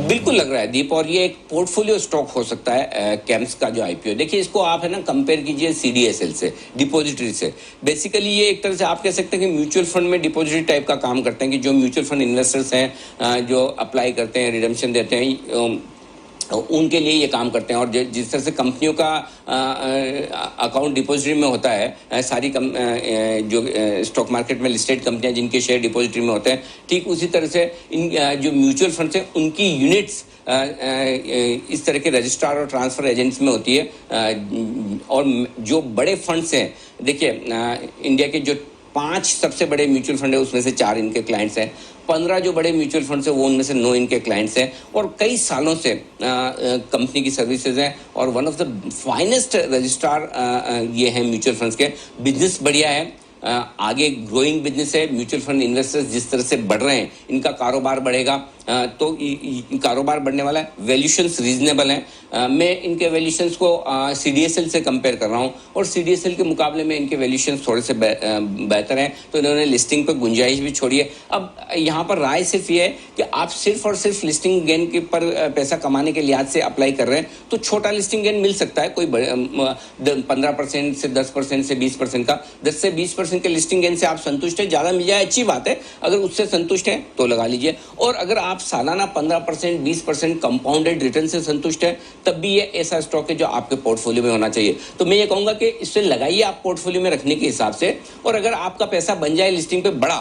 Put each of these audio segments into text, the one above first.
बिल्कुल लग रहा है दीप, और ये एक पोर्टफोलियो स्टॉक हो सकता है कैम्स का जो आईपीओ। देखिए इसको आप है ना कंपेयर कीजिए सीडीएसएल से, डिपॉजिटरी से। बेसिकली ये एक तरह से आप कह सकते हैं कि म्यूचुअल फंड में डिपॉजिटरी टाइप का काम करते हैं, कि जो म्यूचुअल फंड इन्वेस्टर्स हैं जो अप्लाई करते हैं, रिडेम्पशन देते हैं, उनके लिए ये काम करते हैं। और जिस तरह से कंपनियों का अकाउंट डिपॉजिटरी में होता है, सारी जो स्टॉक मार्केट में लिस्टेड कंपनियां जिनके शेयर डिपॉजिटरी में होते हैं, ठीक उसी तरह से इन जो म्यूचुअल फंड्स हैं उनकी यूनिट्स इस तरह के रजिस्ट्रार और ट्रांसफर एजेंट्स में होती है। और जो बड़े फंड्स हैं, देखिए इंडिया के जो 5 सबसे बड़े म्यूचुअल फंड है उसमें से 4 इनके क्लाइंट्स हैं, 15 जो बड़े म्यूचुअल फंड्स हैं वो उनमें से 9 इनके क्लाइंट्स हैं, और कई सालों से कंपनी की सर्विसेज हैं, और one of the finest registrar ये हैं म्यूचुअल फंड्स के। बिजनेस बढ़िया है, आगे ग्रोइंग बिजनेस है। म्यूचुअल फंड इन्वेस्टर्स जिस तरह से बढ़ रहे हैं, इनका कारोबार बढ़ेगा, तो कारोबार बढ़ने वाला है। वैल्यूशंस रीजनेबल हैं। मैं इनके वैल्यूशंस को सीडीएसएल से कंपेयर कर रहा हूं, और सीडीएसएल के मुकाबले में इनके वैल्यूशंस थोड़े से बेहतर हैं, तो इन्होंने लिस्टिंग पर गुंजाइश भी छोड़ी है। अब यहाँ पर राय सिर्फ ये है कि आप सिर्फ और सिर्फ लिस्टिंग गेन के पर पैसा कमाने के लिहाज से अप्लाई कर रहे हैं, तो छोटा लिस्टिंग गेन मिल सकता है, कोई 15% से 10% से 20% का। 10 से 20% के लिस्टिंग गेन से आप संतुष्ट है, ज़्यादा मिल जाए अच्छी बात है। अगर उससे संतुष्ट हैं तो लगा लीजिए, और अगर आप सालाना 15% 20% कंपाउंडेड रिटर्न से संतुष्ट है, तब भी ये ऐसा स्टॉक है जो आपके पोर्टफोलियो में होना चाहिए। तो मैं ये कहूंगा कि इससे लगाइए आप पोर्टफोलियो में रखने के हिसाब से, और अगर आपका पैसा बन जाए लिस्टिंग पे बड़ा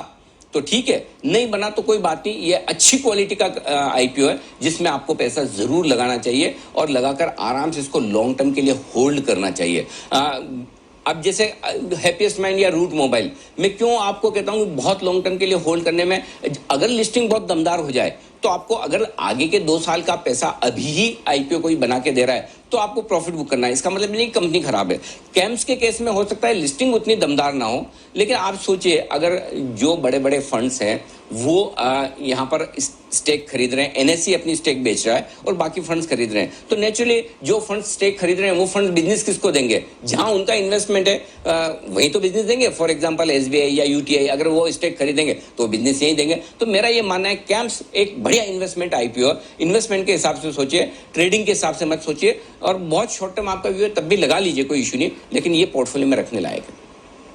तो ठीक है, नहीं बना तो कोई बात नहीं। ये अच्छी क्वालिटी का आईपीओ है जिसमें आपको पैसा जरूर लगाना चाहिए, और लगाकर आराम से इसको लॉन्ग टर्म के लिए होल्ड करना चाहिए। अब जैसे हैप्पीएस्ट माइंड या रूट मोबाइल, मैं क्यों आपको कहता हूं कि बहुत लॉन्ग टर्म के लिए होल्ड करने में, अगर लिस्टिंग बहुत दमदार हो जाए तो आपको, अगर आगे के 2 साल का पैसा अभी ही आईपीओ कोई बना के दे रहा है तो आपको प्रॉफिट बुक करना है। इसका मतलब नहीं कंपनी खराब है। कैम्स के केस में हो सकता है लिस्टिंग उतनी दमदार ना हो, लेकिन आप सोचिए अगर जो बड़े बड़े फंड्स हैं वो यहाँ पर स्टेक खरीद रहे हैं, एनएससी अपनी स्टेक बेच रहा है और बाकी फंड्स खरीद रहे हैं, तो नेचुरली जो फंड्स स्टेक खरीद रहे हैं वो फंड बिजनेस किसको देंगे? जहां उनका इन्वेस्टमेंट है वहीं तो बिजनेस देंगे। फॉर एग्जांपल एसबीआई या यूटीआई, अगर वो स्टेक खरीदेंगे तो बिजनेस यहीं देंगे। तो मेरा ये मानना है कैम्स एक बढ़िया इन्वेस्टमेंट आईपीओ, इन्वेस्टमेंट के हिसाब से सोचिए, ट्रेडिंग के हिसाब से मत सोचिए, और बहुत शॉर्ट टर्म आपका व्यू है तब भी लगा लीजिए, कोई इशू नहीं, लेकिन ये पोर्टफोलियो में रखने लायक है।